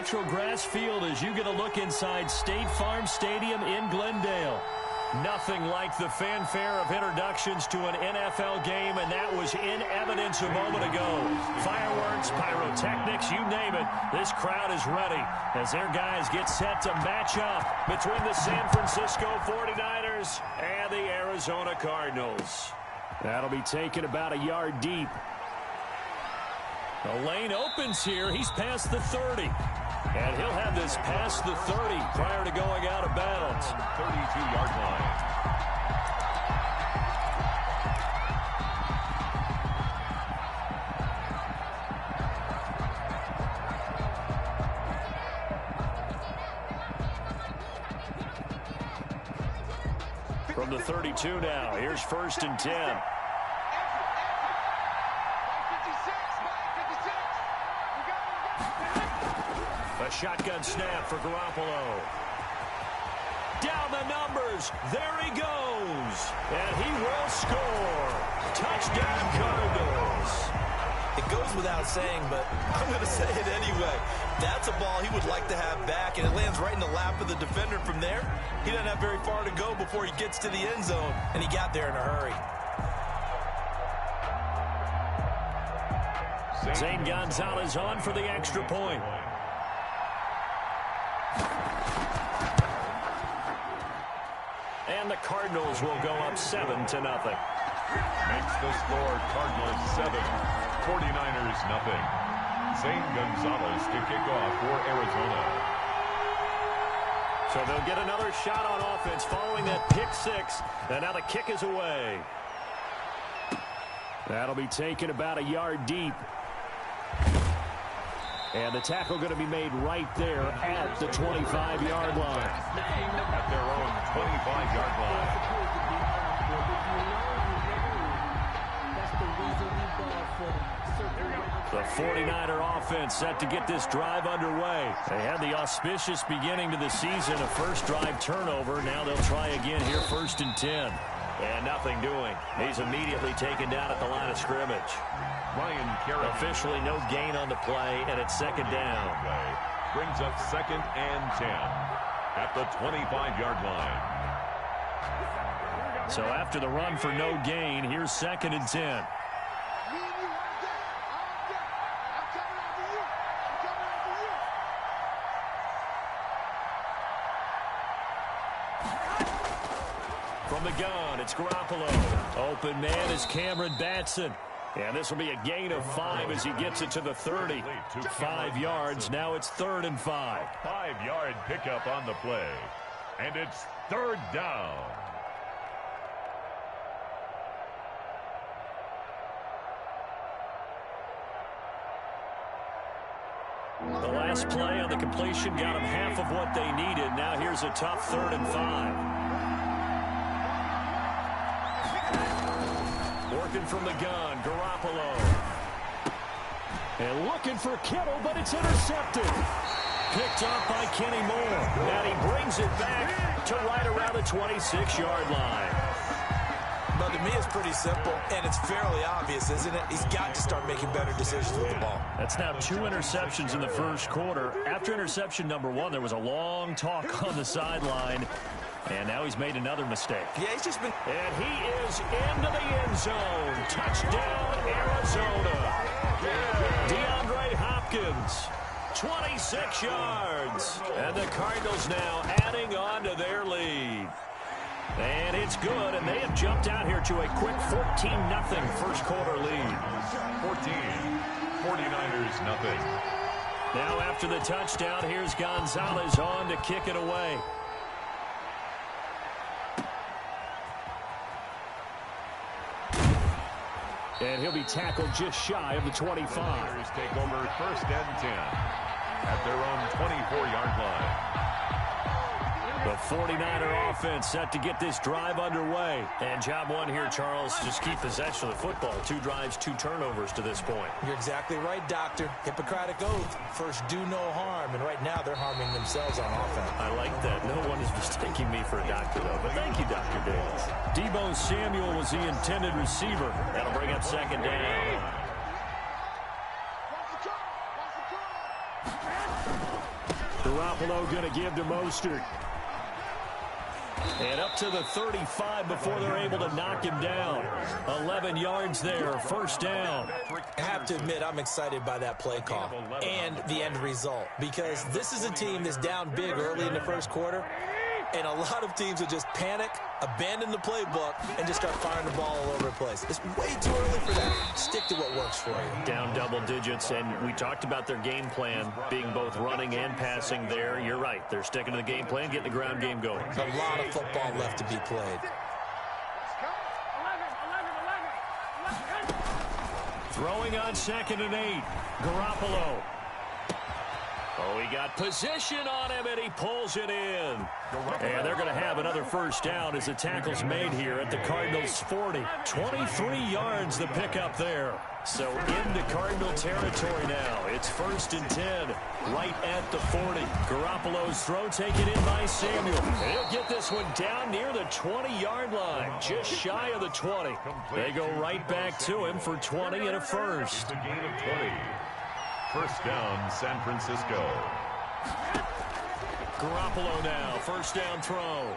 neutral grass field as you get a look inside State Farm Stadium in Glendale. Nothing like the fanfare of introductions to an NFL game, and that was in evidence a moment ago. Fireworks, pyrotechnics, you name it. This crowd is ready as their guys get set to match up between the San Francisco 49ers and the Arizona Cardinals. That'll be taken about a yard deep. The lane opens here. He's past the 30. And he'll have this past the 30 prior to going out of bounds. 32-yard line. From the 32 now, here's 1st and 10. A shotgun snap for Garoppolo. Down the numbers. There he goes. And he will score. Touchdown, Cardinals. It goes without saying, but I'm going to say it anyway. That's a ball he would like to have back, and it lands right in the lap of the defender from there. He doesn't have very far to go before he gets to the end zone, and he got there in a hurry. Zane Gonzalez on for the extra point. And the Cardinals will go up 7-0. Makes the score Cardinals 7, 49ers nothing. Zane Gonzalez to kick off for Arizona. So they'll get another shot on offense following that pick six. And now the kick is away. That'll be taken about a yard deep. And the tackle going to be made right there at the 25-yard line. At their own 25-yard line. The 49er offense set to get this drive underway. They had the auspicious beginning to the season, a first drive turnover. Now they'll try again here, 1st and 10. And nothing doing. He's immediately taken down at the line of scrimmage. Ryan Kerrigan. Officially no gain on the play, and it's 2nd down. Brings up 2nd and 10 at the 25-yard line. So after the run for no gain, here's 2nd and 10. From the gun, it's Garoppolo. Open man is Cameron Batson. And this will be a gain of 5 as he gets it to the 30. 5 yards. Now it's 3rd and 5. 5-yard pickup on the play. And it's 3rd down. The last play on the completion got them half of what they needed. Now here's a tough 3rd and 5. Working from the gun, Garoppolo. And looking for Kittle, but it's intercepted. Picked up by Kenny Moore. And he brings it back to right around the 26-yard line. But to me, it's pretty simple, and it's fairly obvious, isn't it? He's got to start making better decisions with the ball. That's now 2 interceptions in the first quarter. After interception number 1, there was a long talk on the sideline. And now he's made another mistake. Yeah, he's just been... And he is into the end zone. Touchdown, Arizona. DeAndre Hopkins, 26 yards. And the Cardinals now adding on to their lead. And it's good, and they have jumped out here to a quick 14-0 first quarter lead. 14, 49ers nothing. Now after the touchdown, here's Gonzalez on to kick it away. And he'll be tackled just shy of the 25. Niners take over 1st and 10 at their own 24-yard line. The 49er offense set to get this drive underway. And job one here, Charles, just keep possession of the football. 2 drives, 2 turnovers to this point. You're exactly right, Doctor. Hippocratic oath. First, do no harm. And right now, they're harming themselves on offense. I like that. No one is mistaking me for a doctor, though. But thank you, Dr. Davis. Deebo Samuel was the intended receiver. That'll bring up 2nd down. Garoppolo going to give to Mostert. And up to the 35 before they're able to knock him down. 11 yards there, first down. I have to admit, I'm excited by that play call and the end result, because this is a team that's down big early in the first quarter, and a lot of teams will just panic, abandon the playbook, and just start firing the ball all over the place. It's way too early for that. Stick to what works for you. Down double digits, and we talked about their game plan being both running and passing there. You're right. They're sticking to the game plan, getting the ground game going. A lot of football left to be played. Throwing on 2nd and 8. Garoppolo. Oh, he got position on him, and he pulls it in. And they're going to have another first down as the tackle's made here at the Cardinals' 40. 23 yards the pickup there. So into Cardinal territory now. It's 1st and 10, right at the 40. Garoppolo's throw taken in by Samuel. And he'll get this one down near the 20-yard line, just shy of the 20. They go right back to him for 20 and a first. It's a gain of 20. First down, San Francisco. Garoppolo now, first down throw.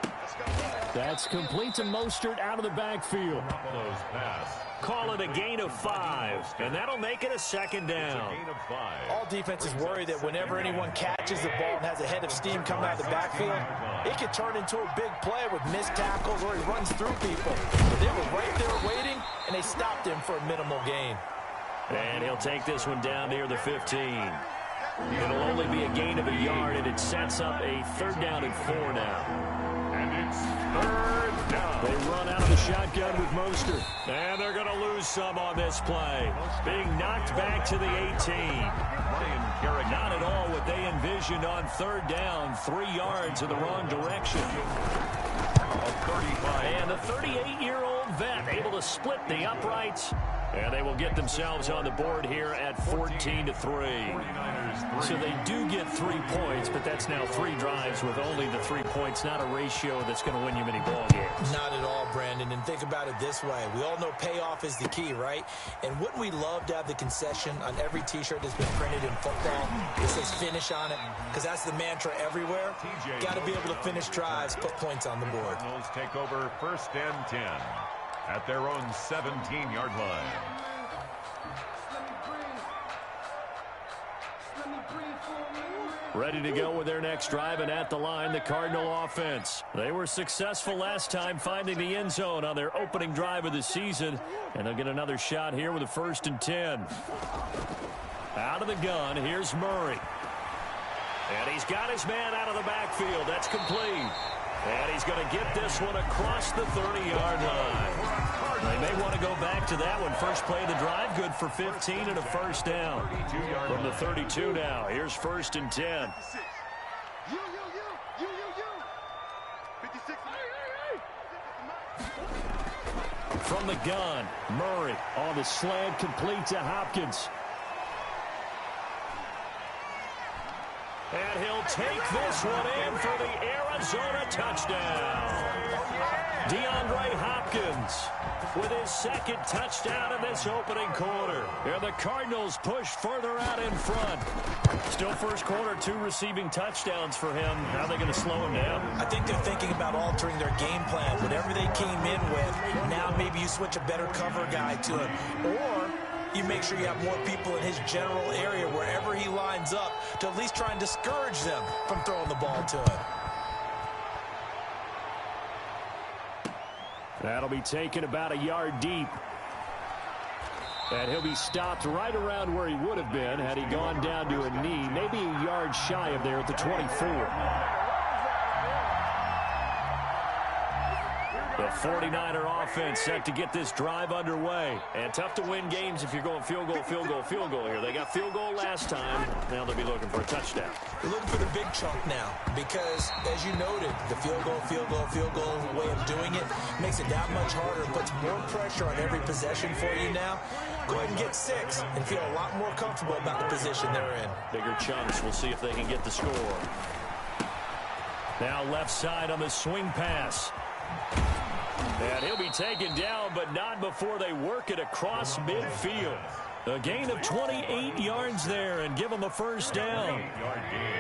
That's complete to Mostert out of the backfield. Garoppolo's pass. Call it a gain of 5, and that'll make it a 2nd down. Gain of 5. All defenses worry that whenever anyone catches the ball and has a head of steam coming out of the backfield, it could turn into a big play with missed tackles or he runs through people. But they were right there waiting, and they stopped him for a minimal gain. And he'll take this one down near the 15. It'll only be a gain of a yard, and it sets up a 3rd down and 4 now. And it's 3rd down. They run out of the shotgun with Mostert. And they're going to lose some on this play. Being knocked back to the 18. Not at all what they envisioned on 3rd down. 3 yards in the wrong direction. And the 38-year-old vet able to split the uprights. And they will get themselves on the board here at 14-3. So they do get 3 points, but that's now 3 drives with only the 3 points, not a ratio that's going to win you many ball games. Not at all, Brandon. And think about it this way. We all know payoff is the key, right? And wouldn't we love to have the concession on every T-shirt that's been printed in football? It says finish on it, because that's the mantra everywhere. Got to be able to finish drives, put points on the board. Cardinals take over 1st and 10 at their own 17-yard line. Ready to go with their next drive, and at the line, the Cardinal offense. They were successful last time finding the end zone on their opening drive of the season, and they'll get another shot here with a 1st and 10. Out of the gun, here's Murray. And he's got his man out of the backfield. That's complete. And he's going to get this one across the 30-yard line. They may want to go back to that one. First play of the drive, good for 15 and a first down. From the 32 now, here's 1st and 10. From the gun, Murray on the slant, complete to Hopkins. And he'll take this one in for the Arizona touchdown. DeAndre Hopkins with his 2nd touchdown in this opening quarter. And the Cardinals push further out in front. Still first quarter, 2 receiving touchdowns for him. How are they going to slow him down? I think they're thinking about altering their game plan. Whatever they came in with, now maybe you switch a better cover guy to him. Or you make sure you have more people in his general area wherever he lines up to at least try and discourage them from throwing the ball to him. That'll be taken about a yard deep. And he'll be stopped right around where he would have been had he gone down to a knee, maybe a yard shy of there at the 24. The 49er offense set to get this drive underway. And tough to win games if you're going field goal, field goal, field goal here. They got field goal last time. Now they'll be looking for a touchdown. They're looking for the big chunk now because, as you noted, the field goal way of doing it makes it that much harder. It puts more pressure on every possession for you now. Go ahead and get 6 and feel a lot more comfortable about the position they're in. Bigger chunks. We'll see if they can get the score. Now left side on the swing pass. And he'll be taken down, but not before they work it across midfield. A gain of 28 yards there and give them a first down.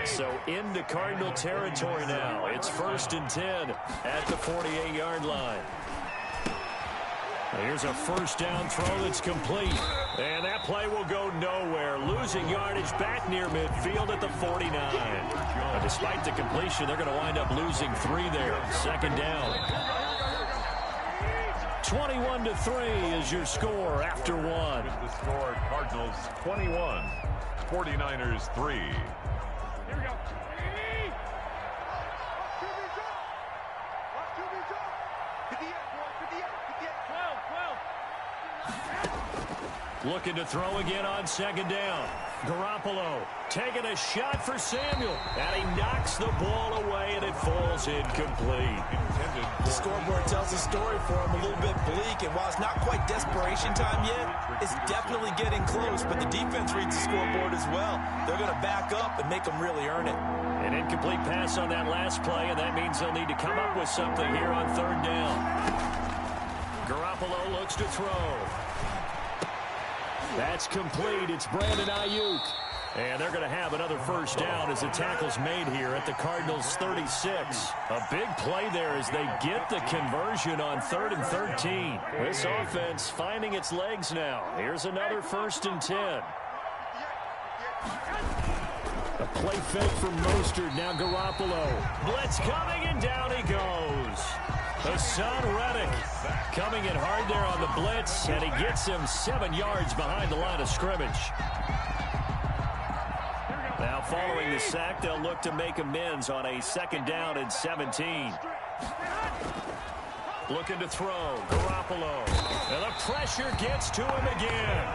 So into Cardinal territory now. It's 1st and 10 at the 48-yard line. Here's a first down throw that's complete. And that play will go nowhere. Losing yardage back near midfield at the 49. But despite the completion, they're going to wind up losing 3 there. 2nd down. 21-3 is your score after 1. The score, Cardinals 21, 49ers 3. Here we go. Looking to throw again on 2nd down. Garoppolo taking a shot for Samuel. And he knocks the ball away, and it falls incomplete. The scoreboard tells a story for him, a little bit bleak. And while it's not quite desperation time yet, it's definitely getting close. But the defense reads the scoreboard as well. They're going to back up and make them really earn it. An incomplete pass on that last play, and that means they'll need to come up with something here on 3rd down. Garoppolo looks to throw. That's complete. It's Brandon Ayuk. And they're going to have another first down as the tackle's made here at the Cardinals' 36. A big play there as they get the conversion on 3rd and 13. This offense finding its legs now. Here's another 1st and 10. A play fake from Mostert. Now Garoppolo. Blitz coming, and down he goes. Hassan Reddick coming in hard there on the blitz, and he gets him 7 yards behind the line of scrimmage. Now following the sack, they'll look to make amends on a 2nd down and 17. Looking to throw. Garoppolo. And the pressure gets to him again.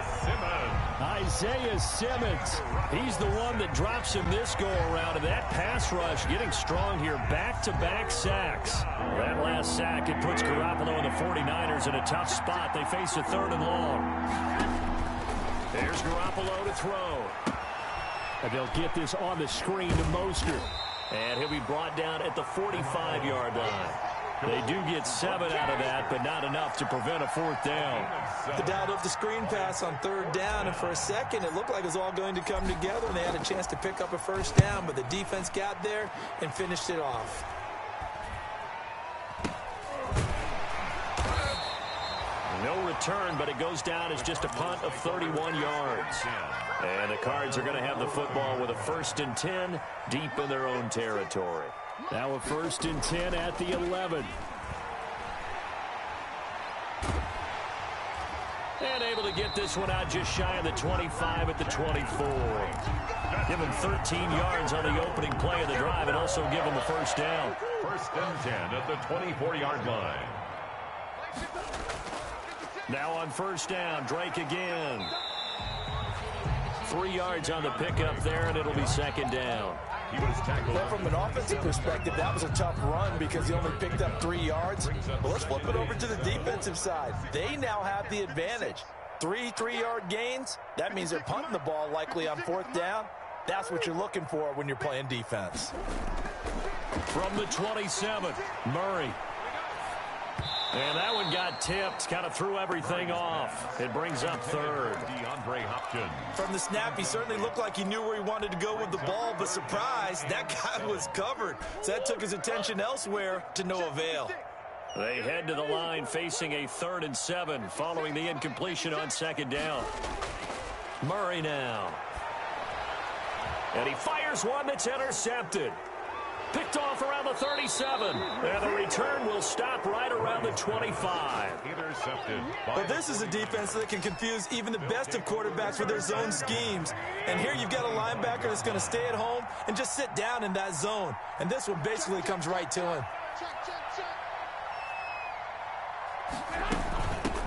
Isaiah Simmons. He's the one that drops him this go-around. And that pass rush getting strong here. Back-to-back sacks. That last sack, it puts Garoppolo and the 49ers in a tough spot. They face a 3rd and long. There's Garoppolo to throw. And they'll get this on the screen to Mostert. And he'll be brought down at the 45-yard line. They do get 7 out of that, but not enough to prevent a 4th down. The dialed up the screen pass on 3rd down, and for a second it looked like it was all going to come together, and they had a chance to pick up a first down, but the defense got there and finished it off. No return, but it goes down as just a punt of 31 yards. And the Cards are going to have the football with a 1st and 10 deep in their own territory. Now a 1st and 10 at the 11. And able to get this one out just shy of the 25 at the 24. Give him 13 yards on the opening play of the drive and also give him a first down. 1st and 10 at the 24-yard line. Now on first down, Drake again. 3 yards on the pickup there, and it'll be 2nd down. He was tackled. Well, from an offensive perspective, that was a tough run because he only picked up 3 yards. But let's flip it over to the defensive side. They now have the advantage. 3 3-yard gains. That means they're punting the ball likely on 4th down. That's what you're looking for when you're playing defense. From the 27, Murray. And that one got tipped, kind of threw everything off. It brings up 3rd. DeAndre Hopkins. From the snap, he certainly looked like he knew where he wanted to go with the ball, but surprise, that guy was covered. So that took his attention elsewhere to no avail. They head to the line facing a 3rd and 7 following the incompletion on 2nd down. Murray now. And he fires one that's intercepted. Picked off around the 37. And the return will stop right around the 25. Intercepted. But this is a defense that can confuse even the best of quarterbacks with their zone schemes. And here you've got a linebacker that's going to stay at home and just sit down in that zone. And this one basically comes right to him.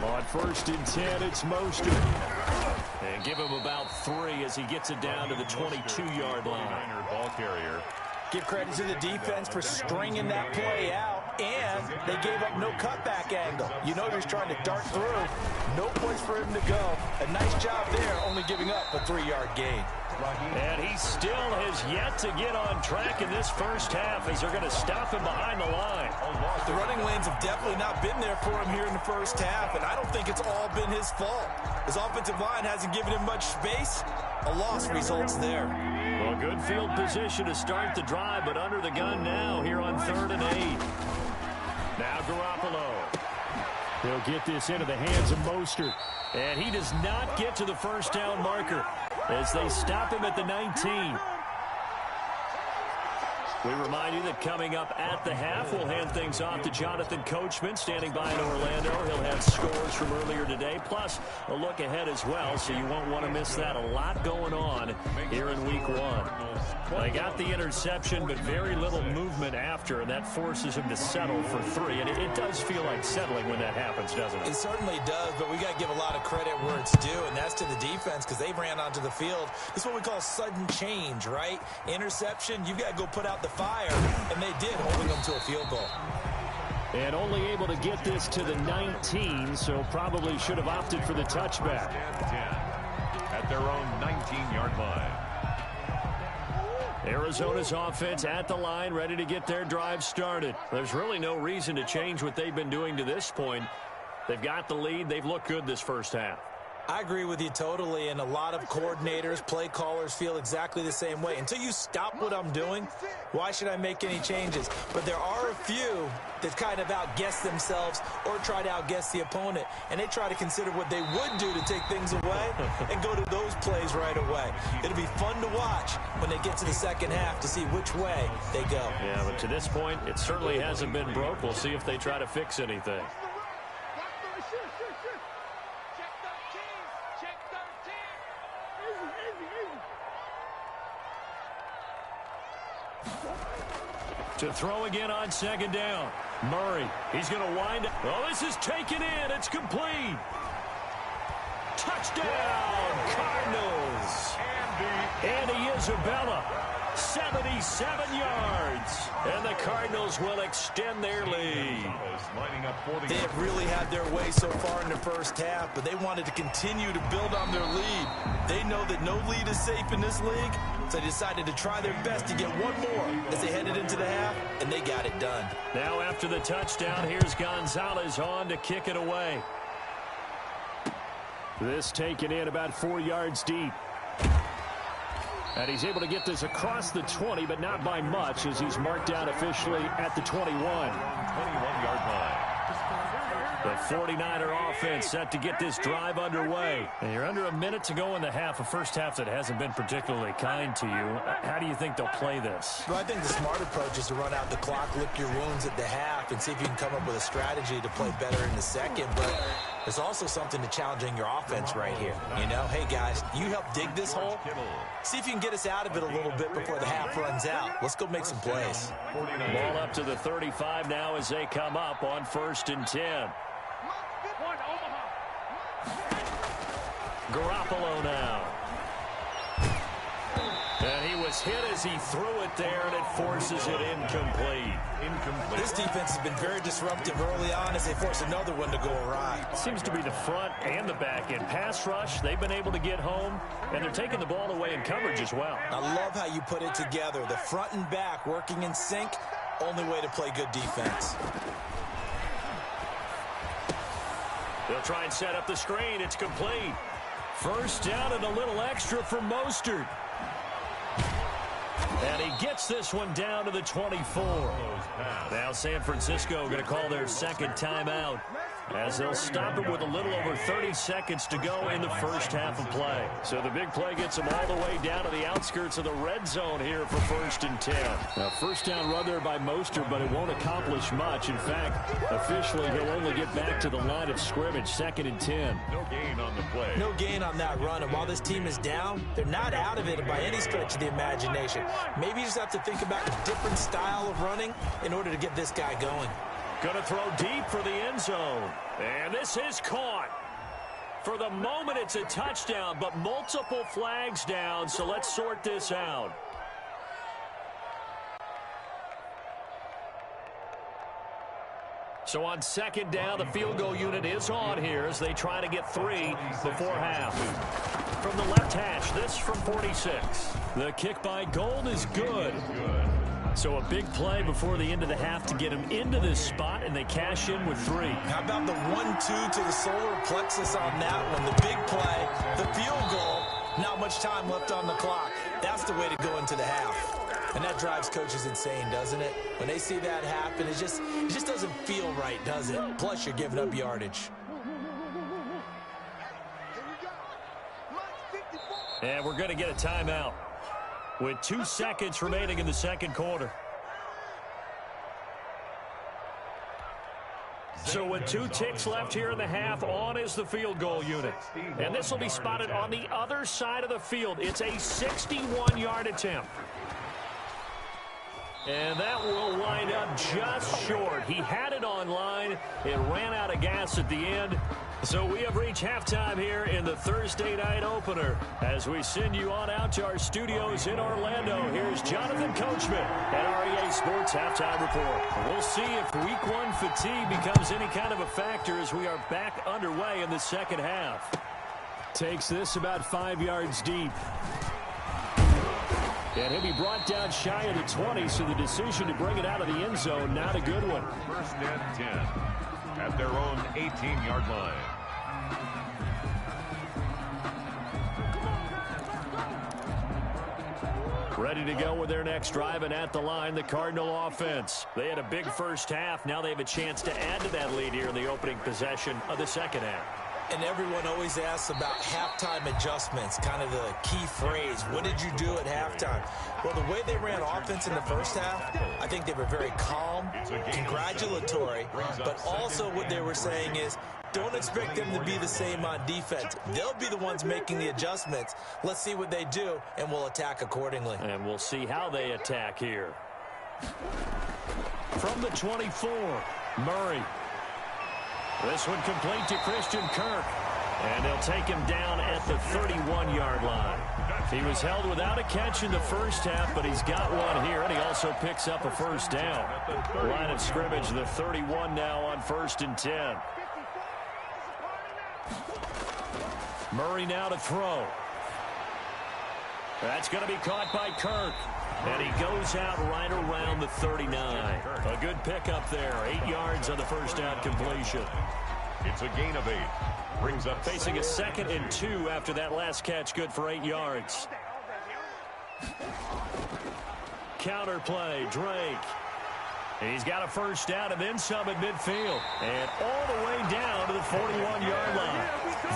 On 1st and 10, it's Mostert. And give him about 3 as he gets it down to the 22-yard line. Ball carrier. Give credit to the defense for stringing that play out, and they gave up no cutback angle. You know he's trying to dart through. No place for him to go. A nice job there, only giving up a 3-yard gain. And he still has yet to get on track in this first half as they're going to stop him behind the line. The running lanes have definitely not been there for him here in the first half, and I don't think it's all been his fault. His offensive line hasn't given him much space. A loss results there. Well, good field position to start the drive, but under the gun now here on 3rd and 8. Now Garoppolo. He'll get this into the hands of Mostert. And he does not get to the first down marker as they stop him at the 19. We remind you that coming up at the half, we'll hand things off to Jonathan Coachman, standing by in Orlando. He'll have scores from earlier today, plus a look ahead as well, so you won't want to miss that. A lot going on here in Week 1. They got the interception, but very little movement after, and that forces him to settle for 3. And it does feel like settling when that happens, doesn't it? It certainly does, but we got to give a lot of credit where it's due, and that's to the defense because they ran onto the field. This is what we call sudden change, right? Interception, you've got to go put out the fire, and they did, holding them to a field goal. And only able to get this to the 19, so probably should have opted for the touchback. 10 at their own 19-yard line. Arizona's offense at the line, ready to get their drive started. There's really no reason to change what they've been doing to this point. They've got the lead. They've looked good this first half. I agree with you totally, and a lot of coordinators, play callers feel exactly the same way. Until you stop what I'm doing, why should I make any changes? But there are a few that kind of outguess themselves or try to outguess the opponent, and they try to consider what they would do to take things away and go to those plays right away. It'll be fun to watch when they get to the second half to see which way they go. Yeah, but to this point, it certainly hasn't been broke. We'll see if they try to fix anything. To throw again on second down. Murray, he's going to wind up. Oh, this is taken in. It's complete. Touchdown, Cardinals. Andy Isabella, 77 yards. And the Cardinals will extend their lead. They have really had their way so far in the first half, but they wanted to continue to build on their lead. They know that no lead is safe in this league, so they decided to try their best to get one more as they headed into the half, and they got it done. Now after the touchdown, here's Gonzalez on to kick it away. This taken in about 4 yards deep. And he's able to get this across the 20, but not by much, as he's marked out officially at the 21. 21-yard line. The 49er offense set to get this drive underway. And you're under a minute to go in the half, a first half that hasn't been particularly kind to you. How do you think they'll play this? Well, I think the smart approach is to run out the clock, lick your wounds at the half, and see if you can come up with a strategy to play better in the second. But there's also something to challenging your offense right here. You know, hey, guys, you help dig this hole. See if you can get us out of it a little bit before the half runs out. Let's go make some plays. Ball up to the 35 now as they come up on 1st and 10. Garoppolo now. And he was hit as he threw it there, and it forces it incomplete. This defense has been very disruptive early on as they force another one to go awry. Seems to be the front and the back end. Pass rush, they've been able to get home, and they're taking the ball away in coverage as well. I love how you put it together. The front and back working in sync, only way to play good defense. They'll try and set up the screen. It's complete. First down and a little extra for Mostert. And he gets this one down to the 24. Now San Francisco going to call their second timeout as they'll stop it with a little over 30 seconds to go in the first half of play. So the big play gets them all the way down to the outskirts of the red zone here for 1st and 10. Now, first down run there by Mostert, but it won't accomplish much. In fact, officially, he'll only get back to the line of scrimmage, 2nd and 10. No gain on the play. No gain on that run, and while this team is down, they're not out of it by any stretch of the imagination. Maybe you just have to think about a different style of running in order to get this guy going. Going to throw deep for the end zone. And this is caught. For the moment, it's a touchdown, but multiple flags down, so let's sort this out. So on 2nd down, the field goal unit is on here as they try to get 3 before half. From the left hash, this from 46. The kick by Gold is good. So a big play before the end of the half to get him into this spot, and they cash in with 3. How about the 1-2 to the solar plexus on that one? The big play, the field goal, not much time left on the clock. That's the way to go into the half. And that drives coaches insane, doesn't it? When they see that happen, it just doesn't feel right, does it? Plus, you're giving up yardage. And we're going to get a timeout with 2 seconds remaining in the second quarter. So with 2 ticks left here in the half, on is the field goal unit. And this will be spotted on the other side of the field. It's a 61-yard attempt. And that will wind up just short. He had it on line. It ran out of gas at the end. So we have reached halftime here in the Thursday night opener. As we send you on out to our studios in Orlando, here's Jonathan Coachman at REA Sports Halftime Report. We'll see if Week 1 fatigue becomes any kind of a factor as we are back underway in the second half. Takes this about 5 yards deep. And he'll be brought down shy of the 20, so the decision to bring it out of the end zone, not a good one. First and 10 at their own 18-yard line. Ready to go with their next drive, and at the line, the Cardinal offense. They had a big first half. Now they have a chance to add to that lead here in the opening possession of the second half. And everyone always asks about halftime adjustments, kind of the key phrase. What did you do at halftime? Well, the way they ran offense in the first half, I think they were very calm, congratulatory, but also what they were saying is, don't expect them to be the same on defense. They'll be the ones making the adjustments. Let's see what they do, and we'll attack accordingly. And we'll see how they attack here. From the 24, Murray. This one complete to Christian Kirk. And they'll take him down at the 31-yard line. He was held without a catch in the first half, but he's got one here, and he also picks up a first down. Line of scrimmage, the 31 now on 1st and 10. Murray now to throw. That's going to be caught by Kirk. And he goes out right around the 39. A good pickup there. 8 yards on the first down completion. It's a gain of 8. Brings up facing a 2nd and 2 after that last catch. Good for 8 yards. Counter play, Drake. He's got a first down and then some at midfield. And all the way down to the 41-yard line.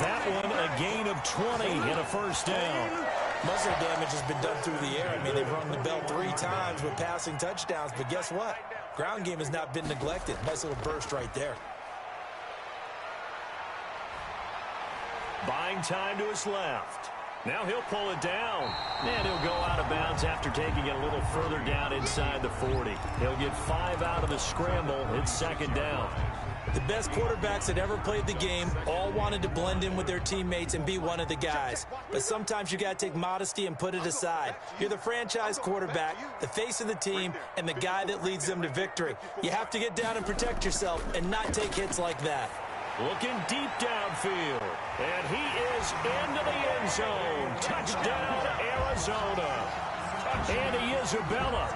That one a gain of 20 and a first down. Most of the damage has been done through the air. I mean, they've rung the bell 3 times with passing touchdowns, but guess what? Ground game has not been neglected. Nice little burst right there. Buying time to his left. Now he'll pull it down. And he'll go out of bounds after taking it a little further down inside the 40. He'll get 5 out of the scramble. It's 2nd down. The best quarterbacks that ever played the game all wanted to blend in with their teammates and be one of the guys. But sometimes you got to take modesty and put it aside. You're the franchise quarterback, the face of the team, and the guy that leads them to victory. You have to get down and protect yourself and not take hits like that. Looking deep downfield. And he is into the end zone. Touchdown, Arizona. Andy Isabella,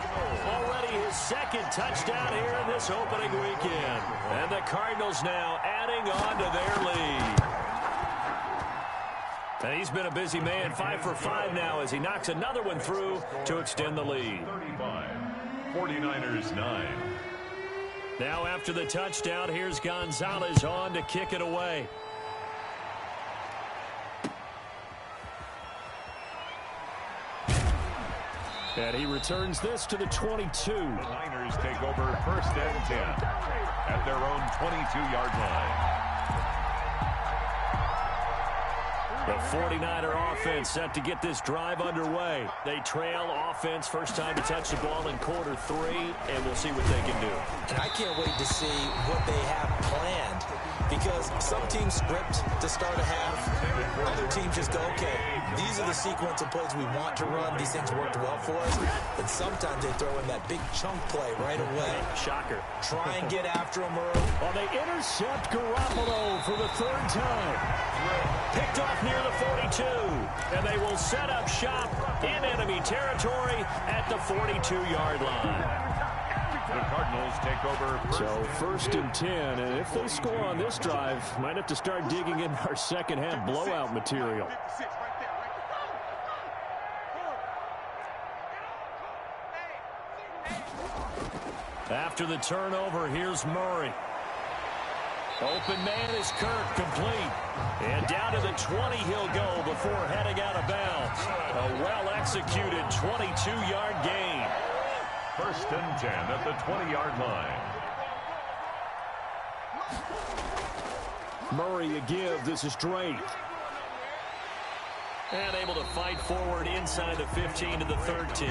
already his 2nd touchdown here in this opening weekend. And the Cardinals now adding on to their lead. And he's been a busy man, 5 for 5 now as he knocks another one through to extend the lead. 35, 49ers 9. Now after the touchdown, here's Gonzalez on to kick it away. And he returns this to the 22. The Niners take over 1st and 10 at their own 22-yard line. The 49er offense set to get this drive underway. They trail offense, first time to touch the ball in quarter 3, and we'll see what they can do. And I can't wait to see what they have planned, because some teams script to start a half. Other teams just go, okay, these are the sequence of plays we want to run. These things worked well for us. And sometimes they throw in that big chunk play right away. Shocker. Try and get after him early. Well, they intercept Garoppolo for the 3rd time. Picked off near near the 42. And they will set up shop in enemy territory at the 42-yard line. The Cardinals take over. So first and 10, and if they score on this drive, might have to start digging in our second half blowout material. After the turnover, here's Murray. Open man is Kirk, complete. And down to the 20 he'll go before heading out of bounds. A well-executed 22-yard gain. First and 10 at the 20-yard line. Murray a give. This is Drake. And able to fight forward inside the 15 to the 13.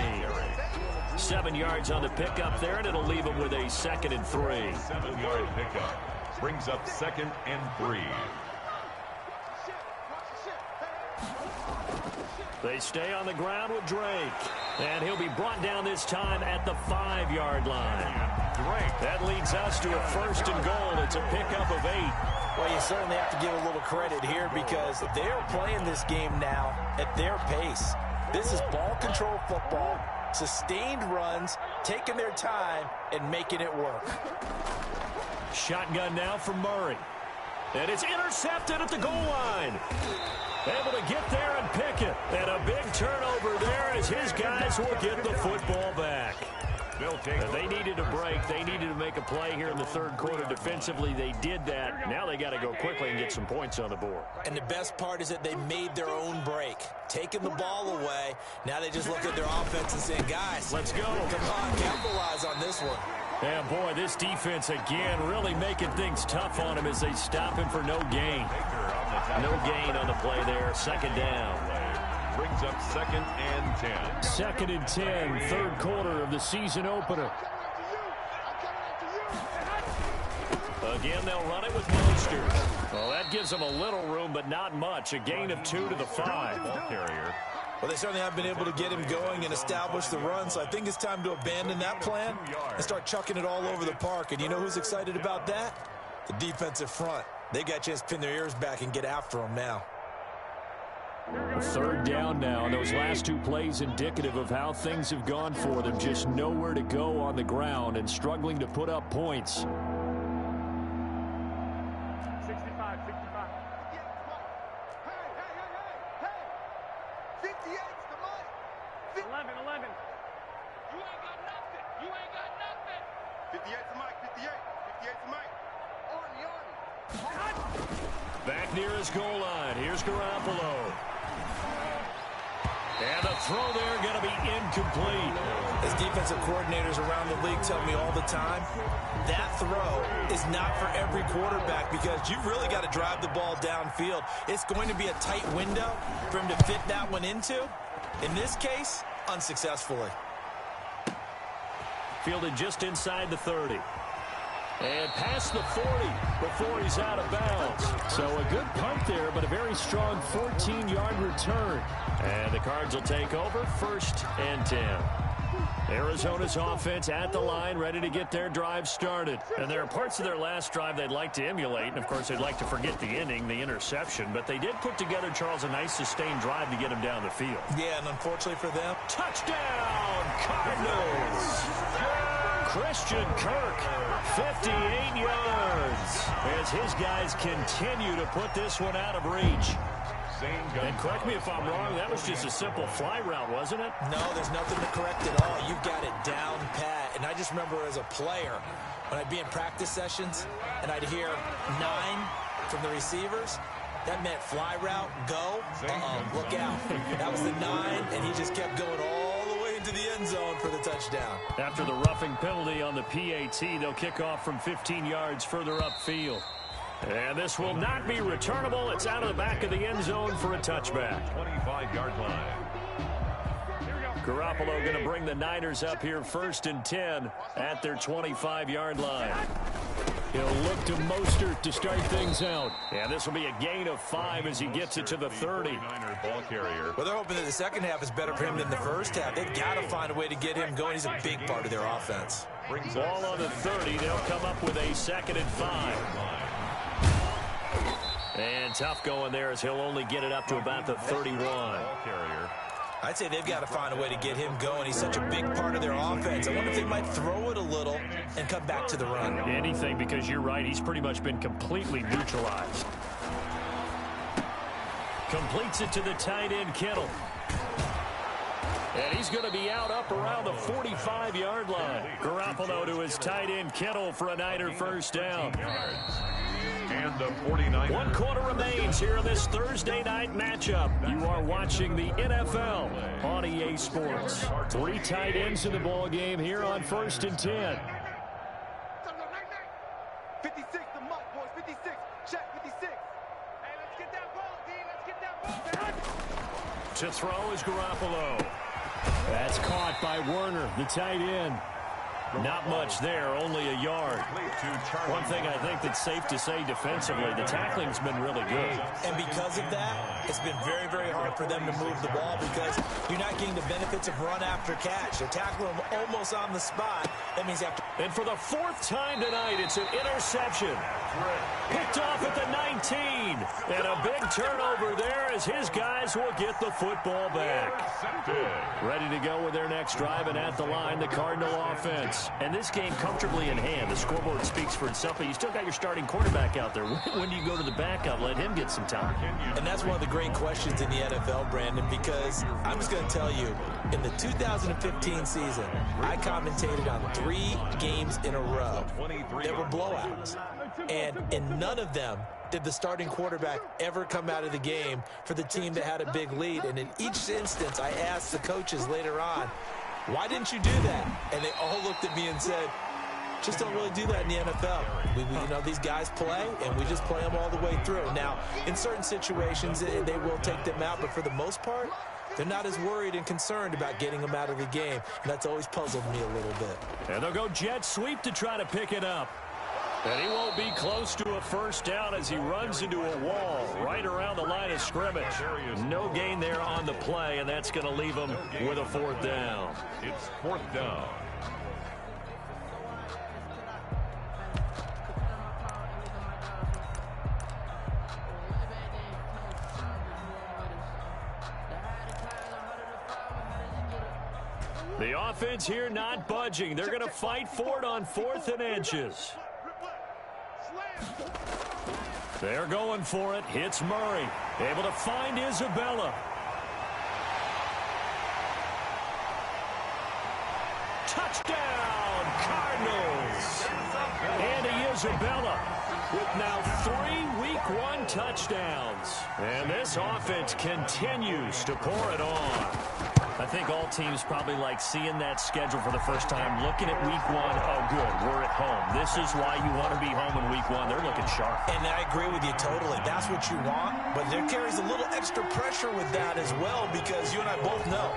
7 yards on the pickup there, and it'll leave him with a 2nd and 3. 7-yard pickup. Brings up 2nd and 3. They stay on the ground with Drake. And he'll be brought down this time at the 5-yard line. Drake. That leads us to a 1st and goal. It's a pickup of 8. Well, you certainly have to give a little credit here because they are playing this game now at their pace. This is ball control football, sustained runs, taking their time, and making it work. Shotgun now from Murray. And it's intercepted at the goal line. Able to get there and pick it. And a big turnover there as his guys will get the football back. They needed a break. They needed to make a play here in the 3rd quarter. Defensively, they did that. Now they got to go quickly and get some points on the board. And the best part is that they made their own break, taking the ball away. Now they just look at their offense and saying, guys, let's go. Come on, capitalize on this one. And boy, this defense again really making things tough on him as they stop him for no gain. No gain on the play there. 2nd down. Brings up 2nd and 10. 2nd and 10, 3rd quarter of the season opener. Again, they'll run it with Mostert. Well, that gives them a little room, but not much. A gain of 2 to the 5. Ball carrier. Well, they certainly have been able to get him going and establish the run, so I think it's time to abandon that plan and start chucking it all over the park. And you know who's excited about that? The defensive front. They got a chance to pin their ears back and get after him now. 3rd down now, and those last 2 plays indicative of how things have gone for them. Just nowhere to go on the ground and struggling to put up points. 65. 11. You ain't got nothing. 58's Mike. 58's Mike. On. Back near his goal line. Here's Garoppolo. And the throw there going to be incomplete. As defensive coordinators around the league tell me all the time, that throw is not for every quarterback because you've really got to drive the ball downfield. It's going to be a tight window for him to fit that one into. In this case, unsuccessfully. Fielded just inside the 30. And past the 40 before he's out of bounds. So a good punt there, but a very strong 14-yard return. And the Cards will take over 1st and 10. Arizona's offense at the line, ready to get their drive started. And there are parts of their last drive they'd like to emulate. And, of course, they'd like to forget the inning, the interception. But they did put together, Charles, a nice sustained drive to get him down the field. Yeah, and unfortunately for them, touchdown, Cardinals! Christian Kirk, 58 yards, as his guys continue to put this one out of reach. And correct me if I'm wrong, that was just a simple fly route, wasn't it? No, there's nothing to correct at all. You've got it down pat. And I just remember as a player, when I'd be in practice sessions, and I'd hear 9 from the receivers, that meant fly route, go, look out. That was the 9, and he just kept going all the way into the end zone for the touchdown. After the roughing penalty on the PAT, they'll kick off from 15 yards further upfield. And this will not be returnable. It's out of the back of the end zone for a touchback. 25-yard line. Garoppolo going to bring the Niners up here 1st and 10 at their 25-yard line. He'll look to Mostert to start things out. And this will be a gain of 5 as he gets it to the 30. Ball carrier. Well, they're hoping that the second half is better for him than the first half. They've got to find a way to get him going. He's a big part of their offense. Ball on the 30. They'll come up with a 2nd and 5. And tough going there as he'll only get it up to about the 31. Ball carrier. I'd say they've got to find a way to get him going. He's such a big part of their offense. I wonder if they might throw it a little and come back to the run. Anything, because you're right. He's pretty much been completely neutralized. Completes it to the tight end, Kittle. And he's going to be out up around the 45-yard line. Garoppolo to his tight end, Kittle, for a Niner first down. And the 49ers. 1 quarter remains here in this Thursday night matchup. You are watching the NFL on EA Sports. 3 tight ends in the ball game here on 1st and 10. 56 the mark, boys. 56. Check 56. Hey, let's get that ball, D. Let's get that ball. To throw is Garoppolo. That's caught by Werner, the tight end. Not much there, only a yard. One thing I think that's safe to say defensively, the tackling's been really good. And because of that, it's been very, very hard for them to move the ball because you're not getting the benefits of run after catch. They're tackling them almost on the spot. That means after. And for the 4th time tonight, it's an interception. Picked off at the 19. And a big turnover there as his guys will get the football back. Ready to go with their next drive, and at the line, the Cardinal offense. And this game comfortably in hand. The scoreboard speaks for itself, but you still got your starting quarterback out there. When do you go to the backup? Let him get some time. And that's one of the great questions in the NFL, Brandon, because I'm just going to tell you, in the 2015 season, I commentated on 3 games in a row that were blowouts. And in none of them did the starting quarterback ever come out of the game for the team that had a big lead. And in each instance, I asked the coaches later on, why didn't you do that? And they all looked at me and said, just don't really do that in the NFL. You know, these guys play, and we just play them all the way through. Now, in certain situations, they will take them out, but for the most part, they're not as worried and concerned about getting them out of the game. And that's always puzzled me a little bit. And they'll go jet sweep to try to pick it up. And he won't be close to a first down as he runs into a wall right around the line of scrimmage. No gain there on the play, and that's going to leave him with a 4th down. It's 4th down. The offense here not budging. They're going to fight for it on 4th and inches. They're going for it. Hits Murray. Able to find Isabella. Touchdown, Cardinals. Andy Isabella with now 3 Week 1 touchdowns. And this offense continues to pour it on. I think all teams probably like seeing that schedule for the first time, looking at Week 1. Oh, good, we're at home. This is why you want to be home in Week 1. They're looking sharp. And I agree with you totally. That's what you want, but there carries a little extra pressure with that as well because you and I both know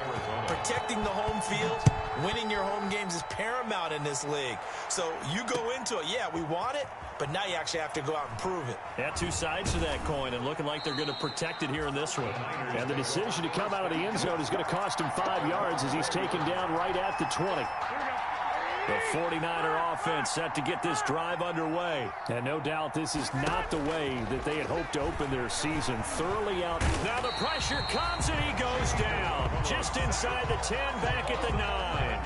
protecting the home field, winning your home games is paramount in this league. So you go into it, yeah, we want it, but now you actually have to go out and prove it. Yeah, 2 sides to that coin, and looking like they're going to protect it here in this one. And the decision to come out of the end zone is going to cost him 5 yards as he's taken down right at the 20. The 49er offense set to get this drive underway. And no doubt this is not the way that they had hoped to open their season. Thoroughly out. Now the pressure comes and he goes down. Just inside the 10, back at the 9.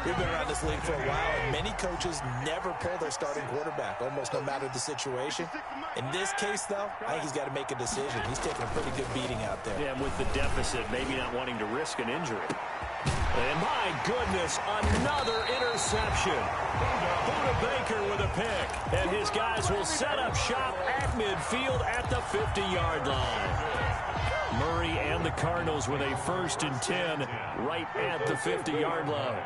We've been around this league for a while, and many coaches never pull their starting quarterback, almost no matter the situation. In this case, though, I think he's got to make a decision. He's taking a pretty good beating out there. Yeah, with the deficit, maybe not wanting to risk an injury. And my goodness, another interception. Buda Baker with a pick. And his guys will set up shop at midfield at the 50-yard line. Murray and the Cardinals with a 1st and 10 right at the 50-yard line.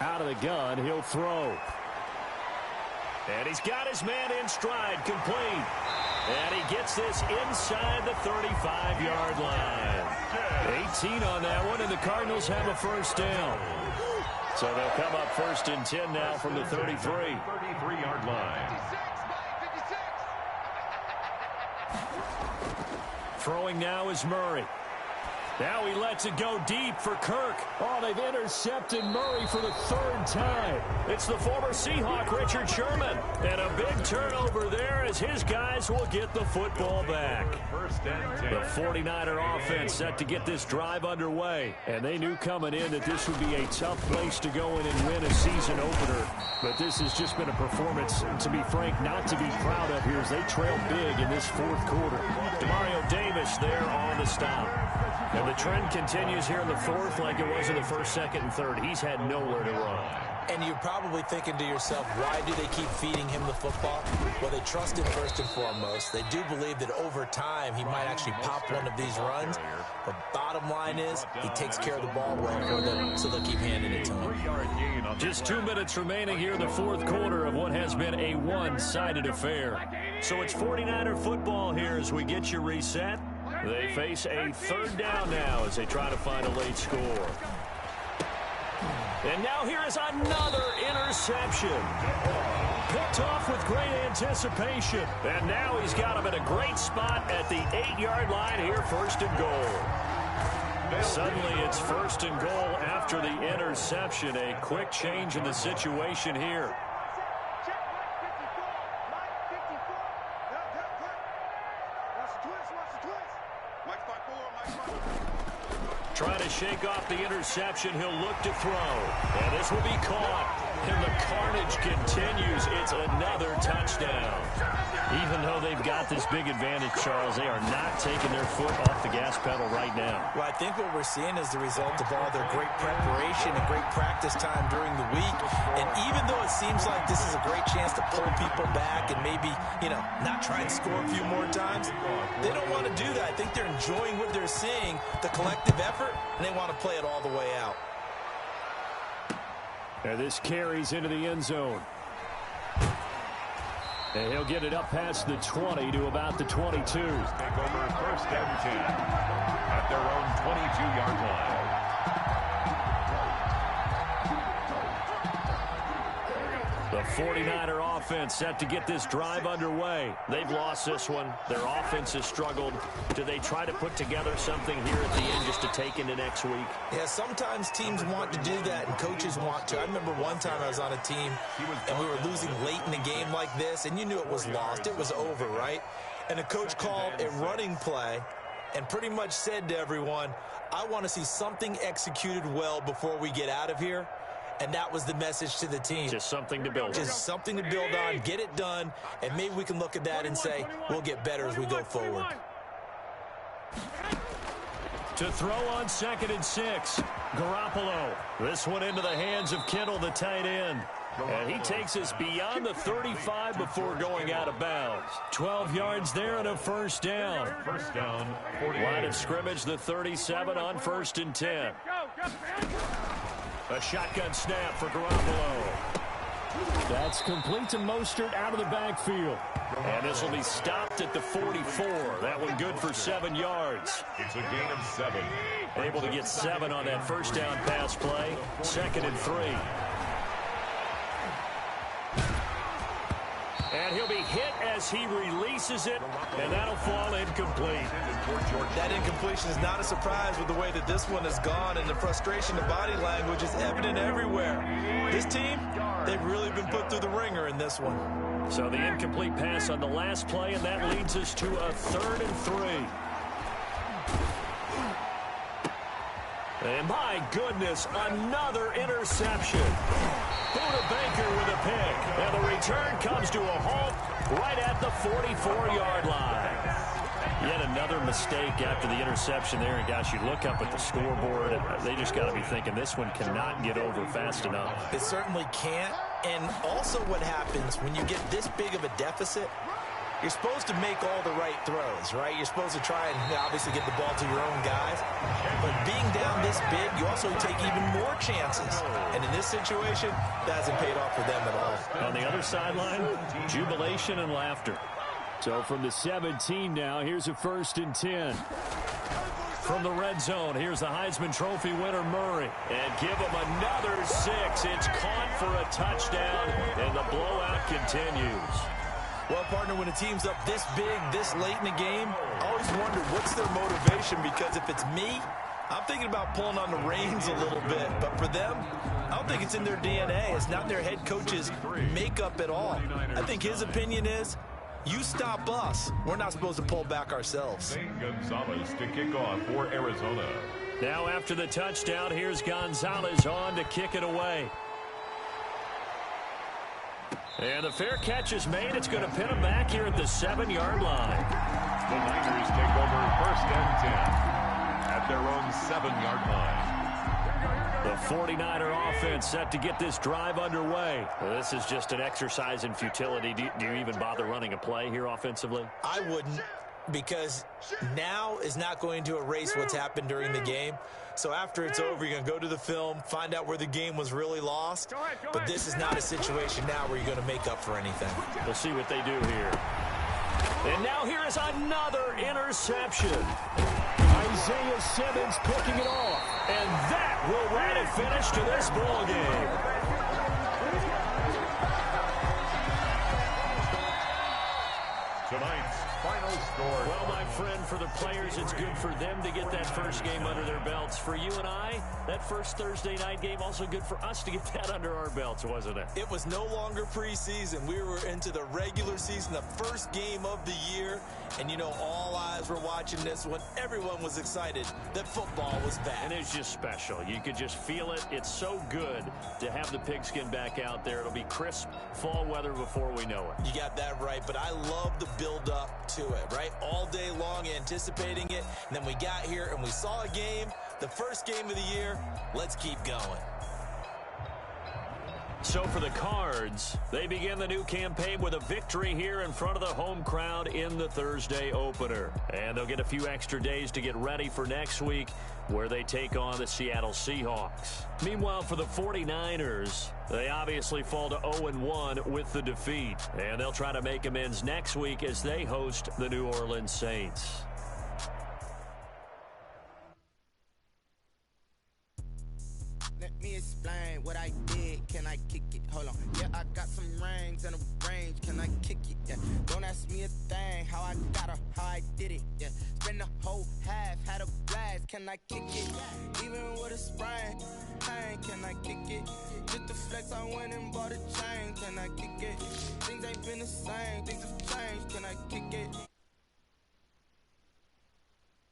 Out of the gun, he'll throw. And he's got his man in stride, complete. And he gets this inside the 35-yard line. 18 on that one, and the Cardinals have a 1st down. So they'll come up 1st and 10 now from the 33. 33-yard line. Throwing now is Murray. Now he lets it go deep for Kirk. Oh, they've intercepted Murray for the third time. It's the former Seahawk, Richard Sherman. And a big turnover there as his guys will get the football back. The 49er offense set to get this drive underway. And they knew coming in that this would be a tough place to go in and win a season opener. But this has just been a performance, to be frank, not to be proud of here as they trail big in this fourth quarter. Demario Davis there on the stop. And the trend continues here in the fourth like it was in the first, second, and third. He's had nowhere to run. And you're probably thinking to yourself, why do they keep feeding him the football? Well, they trust him first and foremost. They do believe that over time he might actually pop one of these runs. But bottom line is he takes care of the ball well for them, so they'll keep handing it to him. Just 2 minutes remaining here in the fourth quarter of what has been a one-sided affair. So it's 49er football here as we get you reset. They face a third down now as they try to find a late score. And now here is another interception. Picked off with great anticipation. And now he's got him in a great spot at the 8-yard line here, first and goal. Suddenly it's first and goal after the interception. A quick change in the situation here. Trying to shake off the interception. He'll look to throw. And this will be caught. And the carnage continues. It's another touchdown. Even though they've got this big advantage, Charles, they are not taking their foot off the gas pedal right now. Well, I think what we're seeing is the result of all their great preparation and great practice time during the week. And even though it seems like this is a great chance to pull people back and maybe, not try and score a few more times, they don't want to do that. I think they're enjoying what they're seeing, the collective effort, and they want to play it all the way out. And this carries into the end zone. And he'll get it up past the 20 to about the 22. Take over first and 10 at their own 22-yard line. The 49er offense set to get this drive underway. They've lost this one. Their offense has struggled. Do they try to put together something here at the end just to take into next week? Yeah, sometimes teams want to do that and coaches want to. I remember one time I was on a team and we were losing late in the game like this, and you knew it was lost. It was over, right? And the coach called a running play and pretty much said to everyone, I want to see something executed well before we get out of here. And that was the message to the team. Just something to build on. Just something to build on, get it done, and maybe we can look at that and say, we'll get better as we go forward. To throw on 2nd and 6, Garoppolo. This one into the hands of Kittle, the tight end. And he takes us beyond the 35 before going out of bounds. 12 yards there and a first down. First down, 48. Line of scrimmage, the 37 on 1st and 10. A shotgun snap for Garoppolo. That's complete to Mostert out of the backfield. And this will be stopped at the 44. That one good for 7 yards. It's a gain of 7. Able to get 7 on that first down pass play. 2nd and 3. And he'll be hit as he releases it, and that'll fall incomplete. That incompletion is not a surprise with the way that this one has gone, and the frustration, the body language is evident everywhere. This team, they've really been put through the ringer in this one. So the incomplete pass on the last play, and that leads us to a 3rd and 3. And my goodness, another interception. Buda Baker with a pick. And the return comes to a halt right at the 44-yard line. Yet another mistake after the interception there. And gosh, you look up at the scoreboard, and they just got to be thinking this one cannot get over fast enough. It certainly can't. And also what happens when you get this big of a deficit, you're supposed to make all the right throws, right? You're supposed to try and obviously get the ball to your own guys. But being down this big, you also take even more chances. And in this situation, that hasn't paid off for them at all. On the other sideline, jubilation and laughter. So from the 17 now, here's a 1st and 10. From the red zone, here's the Heisman Trophy winner, Murray. And give him another 6. It's caught for a touchdown, and the blowout continues. Well, partner, when a team's up this big, this late in the game, I always wonder what's their motivation, because if it's me, I'm thinking about pulling on the reins a little bit, but for them, I don't think it's in their DNA. It's not in their head coach's makeup at all. I think his opinion is, you stop us. We're not supposed to pull back ourselves. Zane Gonzalez to kick off for Arizona. Now after the touchdown, here's Gonzalez on to kick it away. And the fair catch is made. It's going to pin him back here at the 7-yard line. The Niners take over 1st and 10 at their own 7-yard line. The 49er offense set to get this drive underway. Well, this is just an exercise in futility. Do you even bother running a play here offensively? I wouldn't, because now is not going to erase what's happened during the game. So after it's over, you're going to go to the film, find out where the game was really lost. But this is not a situation now where you're going to make up for anything. We'll see what they do here. And now here is another interception. Isaiah Simmons picking it off. And that will write a finish to this ball game. Tonight's final score. Well, my friend, for the players, it's good for them to get that first game under their belts. For you and I, that first Thursday night game, also good for us to get that under our belts, wasn't it? It was no longer preseason. We were into the regular season, the first game of the year. And, you know, all eyes were watching this when everyone was excited that football was back. And it's just special. You could just feel it. It's so good to have the pigskin back out there. It'll be crisp fall weather before we know it. You got that right, but I love the build-up to it, right? All day long anticipating it, and then we got here and we saw a game, the first game of the year. Let's keep going. So for the Cards, they begin the new campaign with a victory here in front of the home crowd in the Thursday opener. And they'll get a few extra days to get ready for next week, where they take on the Seattle Seahawks. Meanwhile, for the 49ers, they obviously fall to 0-1 with the defeat. And they'll try to make amends next week as they host the New Orleans Saints. Let me explain what I did. Can I kick it? Hold on. Yeah, I got some rings and a range. Can I kick it? Yeah. Don't ask me a thing. How I got her, how I did it. Yeah. Spend the whole half, had a blast. Can I kick it? Even with a sprain. Hey, can I kick it? Just the flex, I went and bought a chain. Can I kick it? Things ain't been the same. Things have changed. Can I kick it?